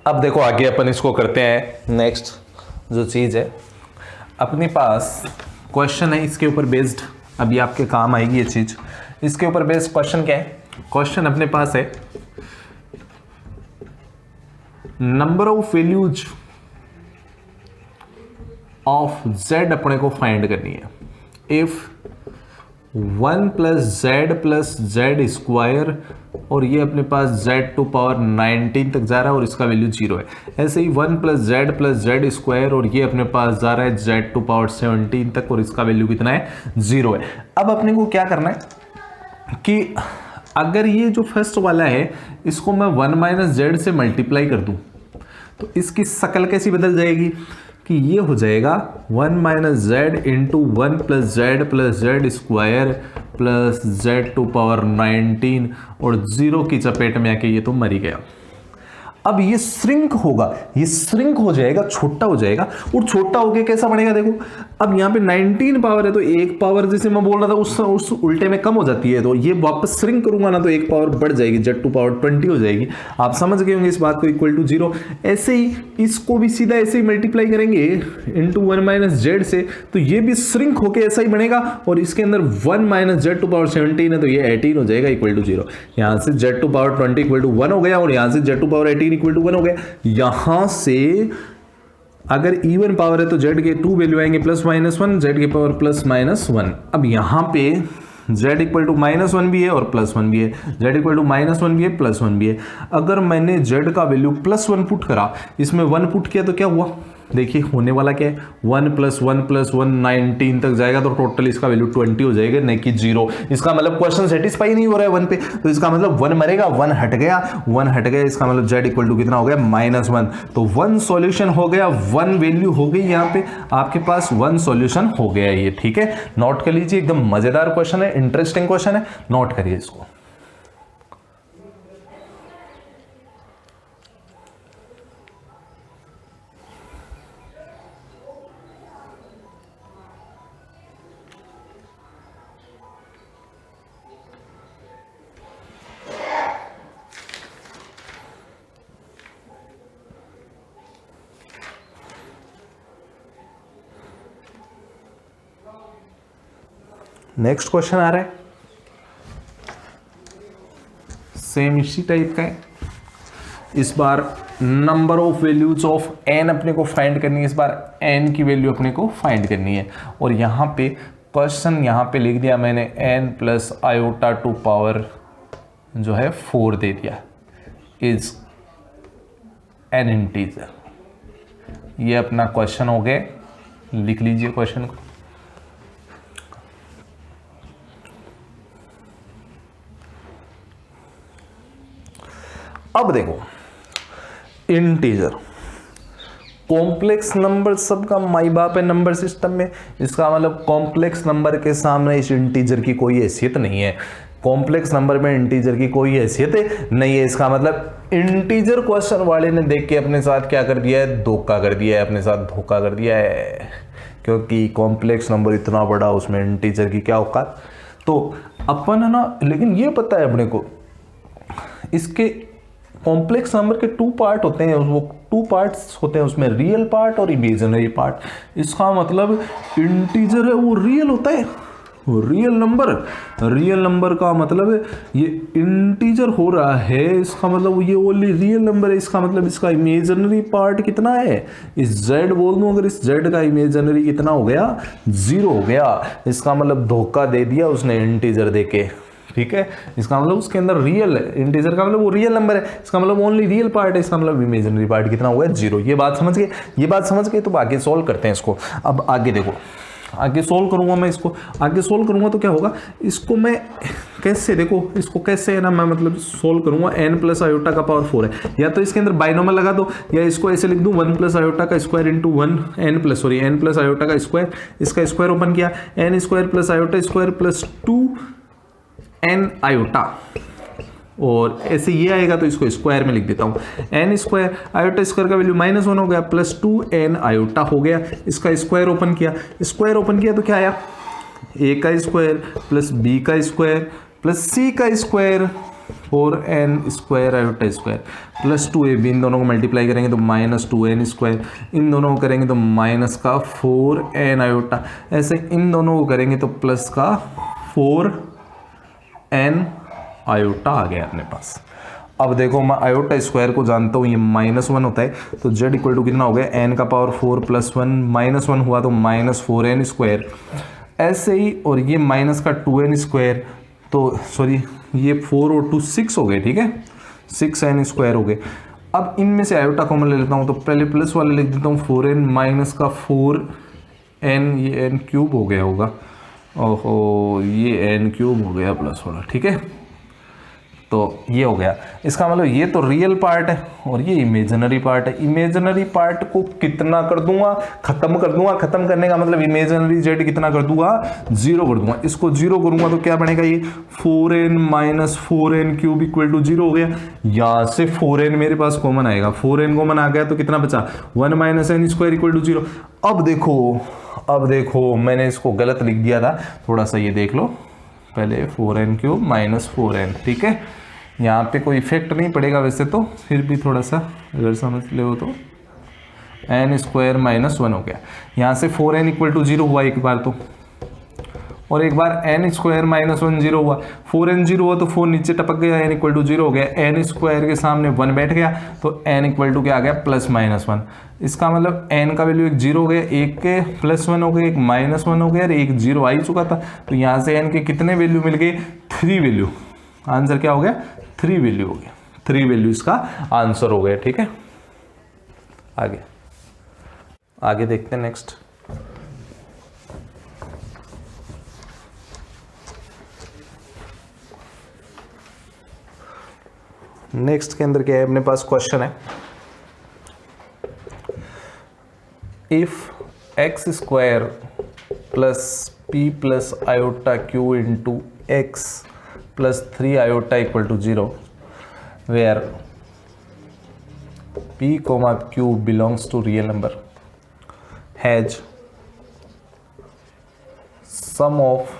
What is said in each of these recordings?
अब देखो आगे अपन इसको करते हैं। नेक्स्ट जो चीज है अपने पास क्वेश्चन है, इसके ऊपर बेस्ड अभी आपके काम आएगी ये चीज। इसके ऊपर बेस्ड क्वेश्चन क्या है? क्वेश्चन अपने पास है number of values of z अपने को फाइंड करनी है। इफ 1 प्लस जेड स्क्वायर और ये अपने पास z टू पावर 19 तक जा रहा है और इसका वैल्यू 0 है। ऐसे ही 1 प्लस जेड स्क्वायर और ये अपने पास जा रहा है z टू पावर 17 तक और इसका वैल्यू कितना है? 0 है। अब अपने को क्या करना है कि अगर ये जो फर्स्ट वाला है इसको मैं 1 माइनस जेड से मल्टीप्लाई कर दूं तो इसकी शक्ल कैसी बदल जाएगी कि ये हो जाएगा 1 minus Z into 1 plus Z square plus Z to power 19 और 0 की चपेट में आके ये तो मर ही गया। अब ये श्रिंक होगा, ये श्रिंक हो जाएगा, छोटा हो जाएगा और छोटा होके कैसा बनेगा? देखो अब यहाँ पे 19 पावर है तो एक पावर जैसे मैं बोल रहा था उस उल्टे में कम हो जाती है, तो ये वापस श्रिंक करूंगा ना तो एक पावर बढ़ जाएगी, जेड टू पावर 20 हो जाएगी। आप समझ गए होंगे इस बात को, इक्वल टू 0। ऐसे ही इसको भी सीधा ऐसे ही मल्टीप्लाई करेंगे इंटू 1 माइनस जेड से तो ये भी श्रिंक होके ऐसा ही बनेगा और इसके अंदर 1 माइनस जेड टू पावर 17 है तो ये 18 हो जाएगा इक्वल टू 0। यहाँ से Z to power 20 equal to 1 हो गया और यहाँ से Z to power 18 equal to 1 हो गया। यहां से अगर इवन पावर है तो z के 2 वैल्यू आएंगे प्लस माइनस 1, z के पावर प्लस माइनस 1। अब यहां पे z इक्वल टू माइनस 1 भी है और प्लस 1 भी है, z इक्वल टू माइनस 1 भी है प्लस 1 भी है। अगर मैंने z का वैल्यू प्लस 1 पुट करा, इसमें 1 पुट किया तो क्या हुआ? देखिए होने वाला क्या है 1 प्लस 1 प्लस 1 19 तक जाएगा तो टोटल इसका वैल्यू 20 हो जाएगा, नहीं कि 0। इसका मतलब क्वेश्चन सेटिस्फाई नहीं हो रहा है 1 पे, तो इसका मतलब 1 मरेगा, 1 हट गया, 1 हट गया, इसका मतलब z इक्वल टू कितना हो गया? माइनस 1। तो 1 सॉल्यूशन हो गया, 1 वैल्यू हो गई, यहाँ पे आपके पास 1 सॉल्यूशन हो गया ये। ठीक है, नोट कर लीजिए, एकदम मजेदार क्वेश्चन है, इंटरेस्टिंग क्वेश्चन है, नोट करिए इसको। नेक्स्ट क्वेश्चन आ रहा है, सेम इसी टाइप का है। इस बार number of values of n अपने को फाइंड करनी है। इस बार n की वैल्यू अपने को फाइंड करनी है और यहाँ पे क्वेश्चन यहाँ पे लिख दिया मैंने n plus iota to power जो है 4 दे दिया इज एन इंटीजर। ये अपना क्वेश्चन हो गया, लिख लीजिए क्वेश्चन को। अब देखो इंटीजर कॉम्प्लेक्स नंबर सबका माई बाप है नंबर सिस्टम में। इसका मतलब कॉम्प्लेक्स नंबर के सामने इस इंटीजर की कोई हैसियत नहीं है, कॉम्प्लेक्स नंबर में इंटीजर की कोई हैसियत नहीं है। इसका मतलब इंटीजर क्वेश्चन वाले ने देख के अपने साथ क्या कर दिया है? धोखा कर दिया है, अपने साथ धोखा कर दिया है, क्योंकि कॉम्प्लेक्स नंबर इतना बड़ा, उसमें इंटीजर की क्या औकात। तो अपन है ना, लेकिन ये पता है अपने को इसके कॉम्प्लेक्स नंबर के 2 पार्ट होते हैं, वो 2 पार्ट्स होते हैं, उसमें रियल पार्ट और इमेजिनरी पार्ट। इसका मतलब इंटीजर है वो रियल होता है, रियल नंबर का मतलब ये इंटीजर हो रहा है, इसका मतलब ये ओनली रियल नंबर है। इसका मतलब इसका इमेजिनरी पार्ट कितना है? इस z बोल दूं अगर, इस z का इमेजिनरी कितना हो गया? 0 हो गया। इसका मतलब धोखा दे दिया उसने इंटीजर देके। ठीक है, इसका मतलब उसके अंदर रियल है, इंटीजर का मतलब वो रियल नंबर है, इसका मतलब ओनली रियल पार्ट है, इसका मतलब इमेजिनरी पार्ट कितना हुआ? 0। ये बात समझ गए? ये बात समझ गए तो आगे सोल्व करते हैं इसको। अब आगे देखो, आगे सोल्व करूंगा मैं इसको, आगे सोल्व करूंगा तो क्या होगा? इसको मैं कैसे, देखो इसको कैसे है ना, मैं मतलब सोल्व करूंगा। n प्लस आयोटा का पावर 4 है, या तो इसके अंदर बाइनोमियल लगा दो या इसको ऐसे लिख दूं 1 प्लस आयोटा का square into n plus iota का स्क्वायर, इसका स्क्वायर ओपन किया, n square plus iota square plus 2n iota, और ऐसे ये आएगा तो इसको स्क्वायर में लिख देता हूँ। n स्क्वायर आयोटा स्क्वायर का वैल्यू -1 हो गया प्लस 2n आयोटा हो गया। इसका स्क्वायर ओपन किया, तो क्या आया? a का स्क्वायर प्लस b का स्क्वायर प्लस c का square 4n² iota square plus 2ab, इन दोनों को मल्टीप्लाई करेंगे तो -2n², इन दोनों को करेंगे तो माइनस का 4n आयोटा, ऐसे इन दोनों को करेंगे तो प्लस का 4n आयोटा आ गया अपने पास। अब देखो मैं आयोटा स्क्वायर को जानता हूँ, ये -1 होता है, तो z इक्वल टू कितना हो गया, n का पावर 4 + 1 -1 हुआ तो -4n², ऐसे ही, और ये माइनस का 2n², तो सॉरी ये 4 और 2 6 हो गए, ठीक है, 6n² हो गए। अब इनमें से आयोटा कॉमन ले लेता हूँ, तो पहले प्लस वाले लिख देता हूँ, 4n माइनस का 4n, ये n³ हो गया होगा, ओहो ये n³ हो गया प्लस वाला, ठीक है, तो ये हो गया। इसका मतलब ये तो रियल पार्ट है और ये इमेजिनरी पार्ट है। इमेजिनरी पार्ट को कितना कर दूंगा, खत्म कर दूंगा, खत्म करने का मतलब इमेजिनरी जेड कितना कर दूंगा, 0 कर दूंगा। इसको 0 करूंगा तो क्या बनेगा, ये 4n minus 4n³ equal to 0 हो गया। यहां से 4n मेरे पास कॉमन आएगा, 4n कॉमन आ गया तो कितना बचा, 1 माइनस n² इक्वल टू 0। अब देखो मैंने इसको गलत लिख दिया था, थोड़ा सा ये देख लो, पहले 4n³ माइनस 4n, ठीक है, यहाँ पे कोई इफेक्ट नहीं पड़ेगा वैसे तो, फिर भी थोड़ा सा अगर समझ ले हो तो n² माइनस 1 हो गया। यहाँ से 4n इक्वल टू 0 हुआ एक बार तो, और एक बार n² माइनस 1 0 हुआ, 4n 0 हुआ तो 4 नीचे टपक गया, n इक्वल टू 0 हो गया, n² के सामने 1 बैठ गया तो n इक्वल टू क्या आ गया, +-1। इसका मतलब n का वैल्यू एक 0 हो गया, एक के +1 हो गया, एक -1 हो गया और एक 0 आ ही चुका था, तो यहाँ से n के कितने वैल्यू मिल गए, 3 वैल्यू। आंसर क्या हो गया, 3 वैल्यू हो गया, 3 वैल्यू इसका आंसर हो गया, ठीक है। आगे देखते हैं नेक्स्ट। नेक्स्ट के अंदर क्या है, अपने पास क्वेश्चन है, if x² plus p plus iota q into x plus 3 iota equal to 0, where p, q belongs to real number, has sum of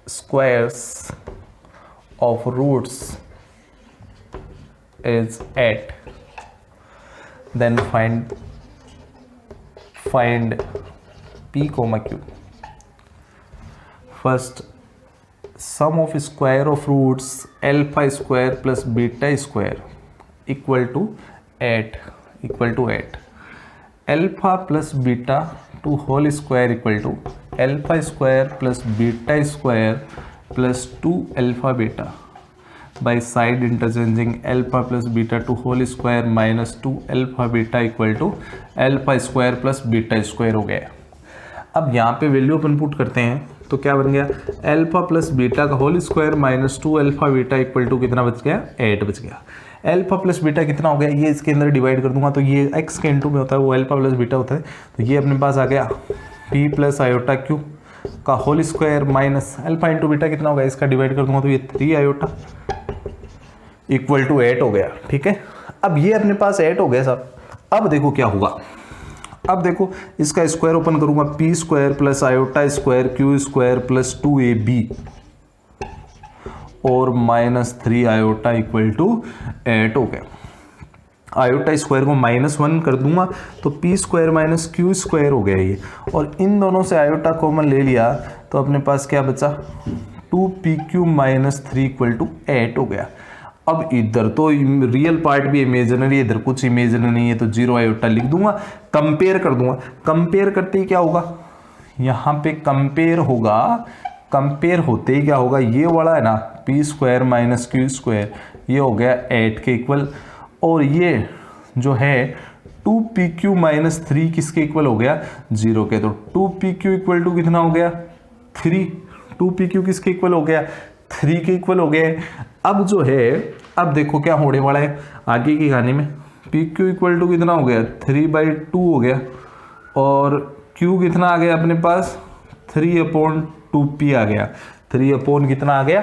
squares of roots is 8, then find p, q. First, sum of square of roots alpha square plus beta square equal to 8 alpha plus beta to whole square equal to alpha square plus beta square plus 2 alpha beta by side interchanging alpha plus beta to whole square minus 2 alpha beta equal to alpha square plus beta square हो गया। अब यहाँ पे value अपन put करते हैं तो क्या बन गया, अल्फा प्लस बीटा का whole square minus 2 alpha beta equal to कितना बच गया, 8 बच गया। अल्फा प्लस बीटा कितना हो गया, ये इसके अंदर डिवाइड कर दूंगा तो ये x के इंटू में होता है, वो अल्फा प्लस बीटा होता है, तो ये अपने पास आ गया p प्लस आयोटा q का whole square minus alpha into beta कितना होगा, इसका डिवाइड कर दूंगा तो ये 3 आयोटा इक्वल टू 8 हो गया, ठीक है। अब ये अपने पास 8 हो गया साहब। अब देखो क्या होगा, अब देखो इसका स्क्वायर ओपन करूंगा, p² plus iota square q² plus 2ab और -3 आयोटा इक्वल टू 8 हो गया। आयोटा स्क्वायर को -1 कर दूंगा तो p² माइनस q² हो गया ये, और इन दोनों से आयोटा कॉमन ले लिया तो अपने पास क्या बचा, 2pq माइनस 3 इक्वल टू 8 हो गया। अब इधर तो रियल पार्ट भी इमेजिनरी, इधर कुछ इमेजिनरी नहीं है तो 0 आयोटा लिख दूंगा, कंपेयर कर दूंगा। कंपेयर करते ही क्या होगा, यहाँ पे कंपेयर होगा, कंपेयर होते ही क्या होगा, ये वाला है ना p² माइनस q², ये हो गया 8 के इक्वल, और ये जो है 2pq माइनस 3 किसके इक्वल हो गया, 0 के, तो 2pq इक्वल टू कितना हो गया, 3, 2pq किसके इक्वल हो गया, 3 के इक्वल हो गया। अब जो है, अब देखो क्या होने वाला है आगे की कहानी में, pq इक्वल टू कितना हो गया, 3/2 हो गया, और q कितना आ गया अपने पास, 3/2p आ गया, 3 कितना आ गया,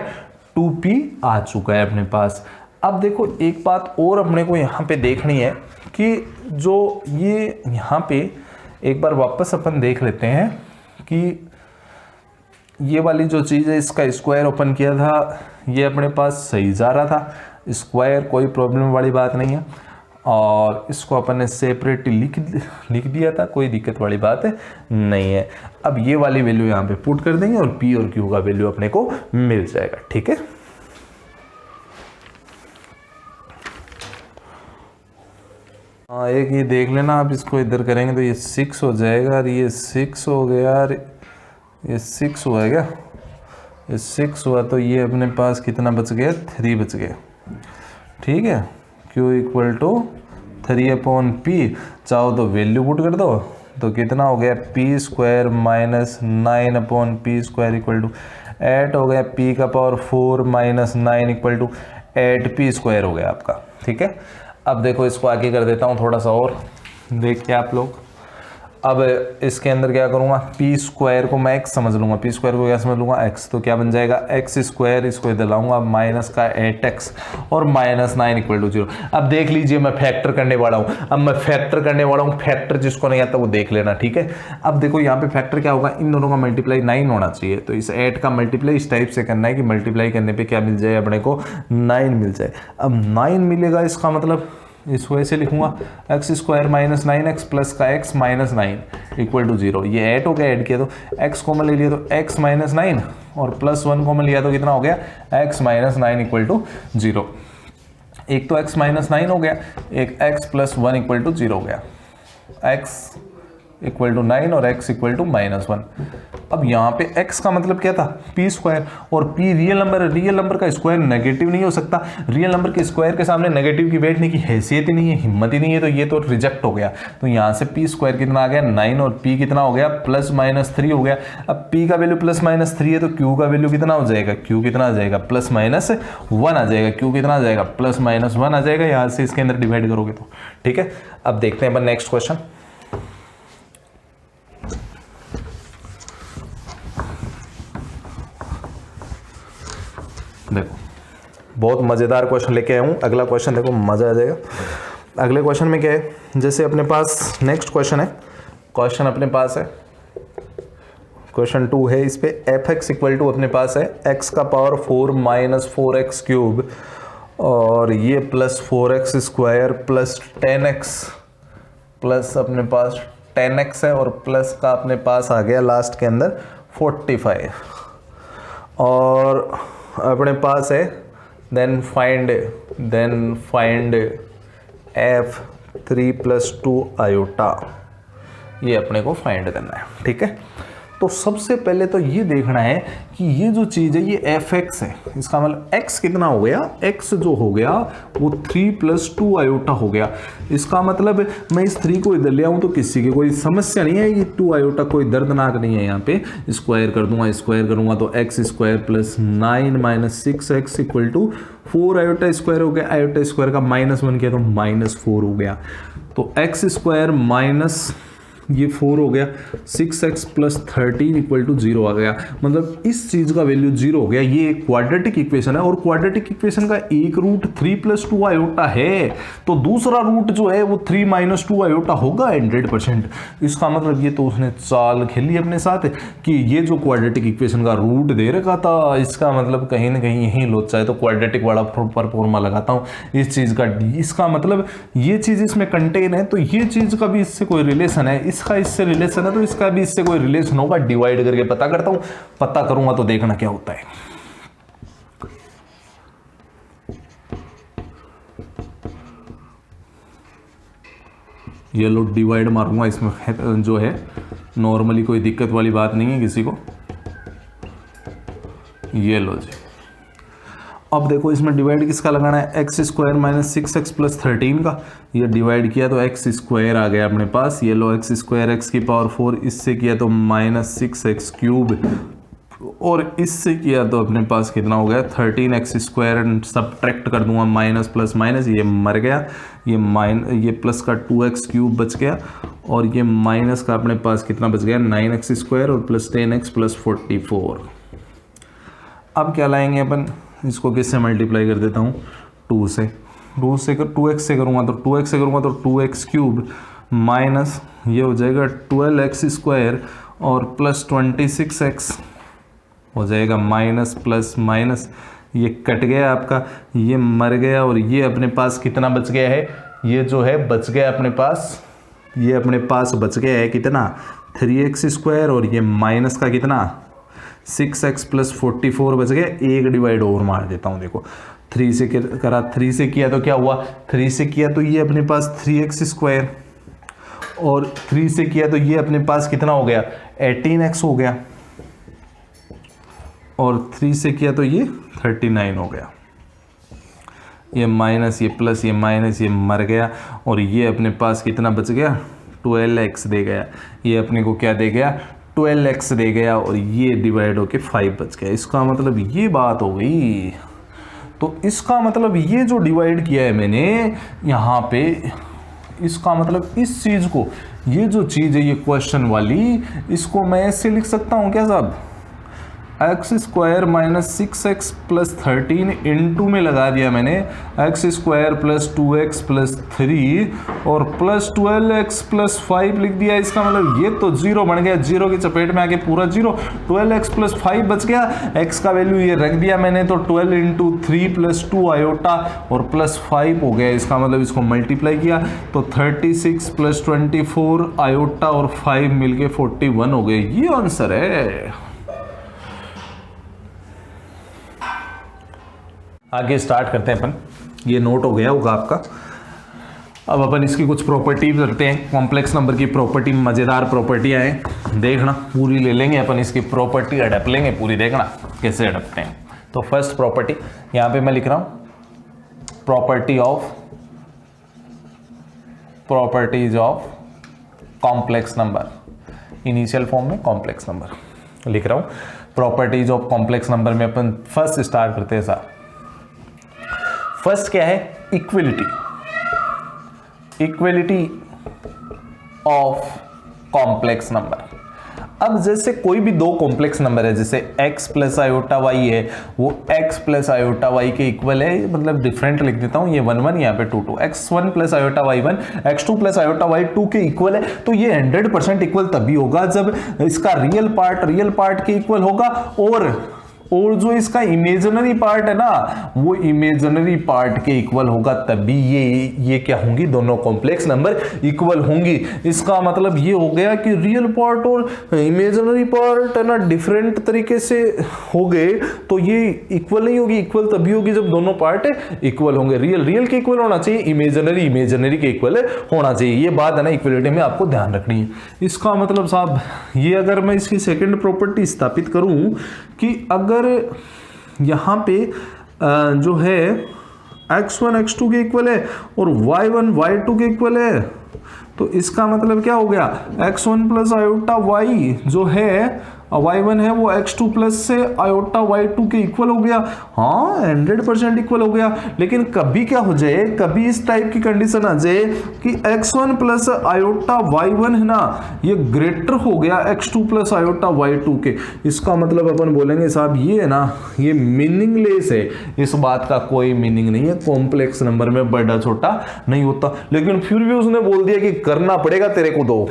2p आ चुका है अपने पास। अब देखो एक बात और अपने को यहाँ पे देखनी है कि जो ये यहाँ पे एक बार वापस अपन देख लेते हैं कि ये वाली जो चीज़ है इसका स्क्वायर ओपन किया था, ये अपने पास सही जा रहा था, स्क्वायर कोई प्रॉब्लम वाली बात नहीं है, और इसको अपन ने सेपरेटली लिख दिया था, कोई दिक्कत वाली बात नहीं है। अब ये वाली वैल्यू यहाँ पे पुट कर देंगे और P और Q का वैल्यू अपने को मिल जाएगा। ठीक है, हाँ एक ये देख लेना आप, इसको इधर करेंगे तो ये 6 हो जाएगा, और ये 6 हो गया, और ये 6 हुआ क्या, ये 6 हुआ, तो ये अपने पास कितना बच गया, 3 बच गया। ठीक है, Q इक्वल टू 3/P, चाहो तो वैल्यू पुट कर दो, तो कितना हो गया, P square minus 9/P square equal to 8 हो गया, P का power 4 minus 9 equal to 8P square हो गया आपका। ठीक है, अब देखो इसको आगे कर देता हूँ थोड़ा सा और, देखिए आप लोग। अब इसके अंदर क्या करूँगा, पी स्क्वायर को मैं एक्स समझ लूँगा, पी स्क्वायर को क्या समझ लूँगा, एक्स, तो क्या बन जाएगा एक्स स्क्वायर, इसको इधर लाऊंगा माइनस का 8x और माइनस 9 इक्वल टू 0। अब देख लीजिए मैं फैक्टर करने वाला हूँ, अब मैं फैक्टर करने वाला हूँ, फैक्टर जिसको नहीं आता वो देख लेना। ठीक है, अब देखो यहाँ पे फैक्टर क्या होगा, इन दोनों का मल्टीप्लाई 9 होना चाहिए, तो इस 8 का मल्टीप्लाई इस टाइप से करना है कि मल्टीप्लाई करने पर क्या मिल जाए अपने को, 9 मिल जाए। अब 9 मिलेगा, इसका मतलब इसको ऐसे लिखूंगा, x square minus 9x plus का x माइनस 9 इक्वल टू 0। ये 8 हो गया, ऐड किया तो x कॉमन ले लिया तो x माइनस 9 और प्लस 1 कॉमन लिया तो कितना हो गया, x माइनस 9 इक्वल टू 0। एक तो x माइनस 9 हो गया, एक x प्लस 1 इक्वल टू 0 हो गया, x इक्वल टू 9 और x इक्वल टू माइनस 1। अब यहाँ पे x का मतलब क्या था, p स्क्वायर, और p रियल नंबर है, रियल नंबर का स्क्वायर नेगेटिव नहीं हो सकता, रियल नंबर के स्क्वायर के सामने नेगेटिव की बैठने की हैसियत ही नहीं है, हिम्मत ही नहीं है, तो ये तो रिजेक्ट हो गया। तो यहाँ से p स्क्वायर कितना आ गया 9 और p कितना हो गया प्लस माइनस 3 हो गया। अब p का वैल्यू प्लस माइनस 3 है तो q का वैल्यू कितना हो जाएगा, q कितना आ जाएगा प्लस माइनस 1 आ जाएगा, q कितना आ जाएगा प्लस माइनस 1 आ जाएगा, यहाँ से इसके अंदर डिवाइड करोगे तो। ठीक है, अब देखते हैं अपन नेक्स्ट क्वेश्चन। देखो बहुत मज़ेदार क्वेश्चन लेके आया हूँ, अगला क्वेश्चन देखो मज़ा आ जाएगा। अगले क्वेश्चन में क्या है, जैसे अपने पास नेक्स्ट क्वेश्चन है, क्वेश्चन अपने पास है क्वेश्चन 2 है, इस पे एफ एक्स इक्वल टू अपने पास है x का पावर 4 माइनस 4x क्यूब और ये plus 4x square plus 10x plus अपने पास 10x है और प्लस का अपने पास आ गया लास्ट के अंदर 45 और अपने पास है देन फाइंड f3 + 2 आयोटा, ये अपने को फाइंड करना है। ठीक है, तो सबसे पहले तो ये देखना है कि ये जो चीज़ है ये fx है, इसका मतलब x कितना हो गया, x जो हो गया वो 3 + 2 आयोटा हो गया। इसका मतलब मैं इस 3 को इधर ले आऊँ तो किसी की कोई समस्या नहीं है, ये 2 आयोटा कोई दर्दनाक नहीं है। यहाँ पे स्क्वायर कर दूंगा, स्क्वायर करूँगा तो x square plus 9 - 6x equal to 4 iota square हो गया, आयोटा स्क्वायर का -1 किया तो -4 हो गया, तो x स्क्वायर माइनस ये 4 हो गया, 6x + 13 इक्वल टू 0 आ गया। मतलब इस चीज़ का वैल्यू 0 हो गया। ये एक क्वाड्रेटिक इक्वेशन है और क्वाड्रेटिक इक्वेशन का एक रूट 3 + 2 आयोटा है, तो दूसरा रूट जो है वो 3 - 2 आयोटा होगा 100%। इसका मतलब ये तो उसने चाल खेली अपने साथ कि ये जो क्वाड्रेटिक इक्वेशन का रूट दे रखा था, इसका मतलब कहीं ना कहीं यही लोचा है, तो क्वाड्रेटिक वाला फॉर्मूला लगाता हूँ इस चीज़ का, इसका मतलब ये चीज़ इसमें कंटेन है, तो ये चीज़ का भी इससे कोई रिलेशन है, इसका इससे रिलेशन है, तो इसका भी इससे कोई रिलेशन होगा। डिवाइड करके पता करता हूं, पता करूंगा तो देखना क्या होता है। ये लो डिवाइड मारूंगा, इसमें जो है नॉर्मली कोई दिक्कत वाली बात नहीं है किसी को। ये लो जी, अब देखो इसमें डिवाइड किसका लगाना है, x स्क्वायर माइनस 6x + 13 का। ये डिवाइड किया तो x स्क्वायर आ गया अपने पास, ये लो x स्क्वायर x की पावर 4, इससे किया तो -6x क्यूब और इससे किया तो अपने पास कितना हो गया 13x स्क्वायर, सब्ट्रैक्ट कर दूंगा माइनस प्लस माइनस, ये मर गया, ये प्लस का 2x क्यूब बच गया और ये माइनस का अपने पास कितना बच गया 9x स्क्वायर और प्लस 10x + 44। अब क्या लाएंगे अपन, इसको किससे मल्टीप्लाई कर देता हूँ 2 से 2x से करूँगा तो 2x से करूँगा तो 2x क्यूब माइनस ये हो जाएगा 12x स्क्वायर और प्लस 26x हो जाएगा माइनस प्लस माइनस, ये कट गया आपका, ये मर गया, और ये अपने पास कितना बच गया है, ये जो है बच गया अपने पास, ये अपने पास बच गया है कितना 3x², और ये माइनस का कितना 6x + 44 बच गया। एक डिवाइड और मार देता हूँ, देखो 3 से करा, 3 से किया तो क्या हुआ, 3 से किया तो ये अपने पास 3x², और 3 से किया तो ये अपने पास कितना हो गया 18x हो गया, और 3 से किया तो ये 39 हो गया। ये माइनस, ये प्लस, ये माइनस, ये मर गया, और ये अपने पास कितना बच गया 12x दे गया। ये अपने को क्या दे गया 12x दे गया, और ये डिवाइड होके 5 बच गया। इसका मतलब ये बात हो गई। तो इसका मतलब ये जो डिवाइड किया है मैंने यहाँ पे, इसका मतलब इस चीज़ को, ये जो चीज़ है ये क्वेश्चन वाली, इसको मैं ऐसे लिख सकता हूँ क्या साहब, x² - 6x + 13 इंटू में लगा दिया मैंने x² + 2x + 3 और प्लस 12x + 5 लिख दिया। इसका मतलब ये तो जीरो बन गया, जीरो की चपेट में आके पूरा जीरो, 12x + 5 बच गया, x का वैल्यू ये रख दिया मैंने, तो 12 × 3 + 2 आयोटा और +5 हो गया। इसका मतलब इसको मल्टीप्लाई किया तो 36 + 24 आयोटा और 5 मिलके 41 हो गए। ये आंसर है। आगे स्टार्ट करते हैं अपन, ये नोट हो गया होगा आपका। अब अपन इसकी कुछ प्रॉपर्टीज रखते हैं, कॉम्प्लेक्स नंबर की प्रॉपर्टी, मज़ेदार प्रॉपर्टियाँ हैं, देखना पूरी ले लेंगे अपन, इसकी प्रॉपर्टी अडप लेंगे पूरी, देखना कैसे अडपते हैं। तो फर्स्ट प्रॉपर्टी यहाँ पे मैं लिख रहा हूँ, properties of complex number, initial form में कॉम्प्लेक्स नंबर लिख रहा हूँ। प्रॉपर्टीज ऑफ कॉम्प्लेक्स नंबर में अपन फर्स्ट स्टार्ट करते हैं साहब। फर्स्ट क्या है, इक्वलिटी ऑफ कॉम्प्लेक्स नंबर। अब जैसे कोई भी दो कॉम्प्लेक्स नंबर है, जैसे x + i है, वो x + i के इक्वल है, मतलब डिफरेंट लिख देता हूं, ये 1 1 यहाँ पे 2 2, x1 + i 1 x2 + i 2 के इक्वल है। तो ये 100% इक्वल तभी होगा जब इसका रियल पार्ट के इक्वल होगा, और जो इसका इमेजिनरी पार्ट है ना, वो इमेजिनरी पार्ट के इक्वल होगा, तभी ये क्या होंगी, दोनों कॉम्प्लेक्स नंबर इक्वल होंगी। इसका मतलब ये हो गया कि रियल पार्ट और इमेजिनरी पार्ट है ना डिफरेंट तरीके से हो गए तो ये इक्वल नहीं होगी, इक्वल तभी होगी जब दोनों पार्ट इक्वल होंगे। रियल के इक्वल होना चाहिए, इमेजिनरी के इक्वल होना चाहिए। ये बात है ना इक्वलिटी में आपको ध्यान रखनी है। इसका मतलब साहब ये, अगर मैं इसकी सेकेंड प्रॉपर्टी स्थापित करूं कि अगर यहाँ पे जो है x1 x2 के इक्वल है और y1 y2 के इक्वल है, तो इसका मतलब क्या हो गया, x1 + आयोटा y जो है y1 है वो x2 + से आयोटा y2 के इक्वल हो गया। हाँ 100% इक्वल हो गया। लेकिन कभी क्या हो जाए, कभी इस टाइप की कंडीशन आ जाए कि x1 + आयोटा y1 है ना, ये ग्रेटर हो गया x2 + आयोटा y2 के। इसका मतलब अपन बोलेंगे साहब ये है ना, ये मीनिंगलेस है, इस बात का कोई मीनिंग नहीं है, कॉम्प्लेक्स नंबर में बड़ा छोटा नहीं होता। लेकिन फिर भी उसने बोल दिया कि करना पड़ेगा तेरे को, दो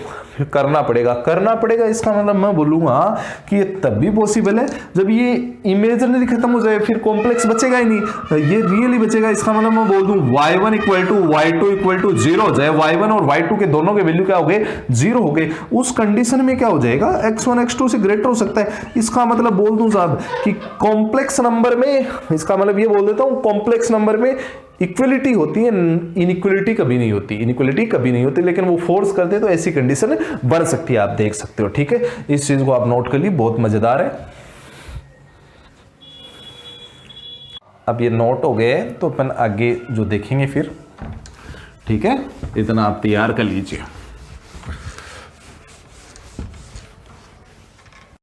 करना पड़ेगा। इसका मतलब मैं बोलूंगा कि ये तब भी पॉसिबल है जब ये इमेजिनरी खत्म हो जाए, फिर कॉम्प्लेक्स बचेगा ही नहीं, ये रियल ही बचेगा। इसका मतलब मैं बोल दूं y1 = y2 = 0 हो जाए, y1 और y2 के दोनों के वैल्यू क्या हो गए, 0 हो गए। उस कंडीशन में क्या हो जाएगा, x1 x2 से ग्रेटर हो सकता है। इसका मतलब बोल दूं साहब कि कॉम्प्लेक्स नंबर में, इसका मतलब ये बोल देता हूं, कॉम्प्लेक्स नंबर में इक्वलिटी होती है, इनइक्वलिटी कभी नहीं होती। लेकिन वो फोर्स करते तो ऐसी कंडीशन बन सकती है, आप देख सकते हो। ठीक है, इस चीज को आप नोट कर ली, बहुत मजेदार है। अब ये नोट हो गए तो अपन आगे जो देखेंगे फिर, ठीक है, इतना आप तैयार कर लीजिए।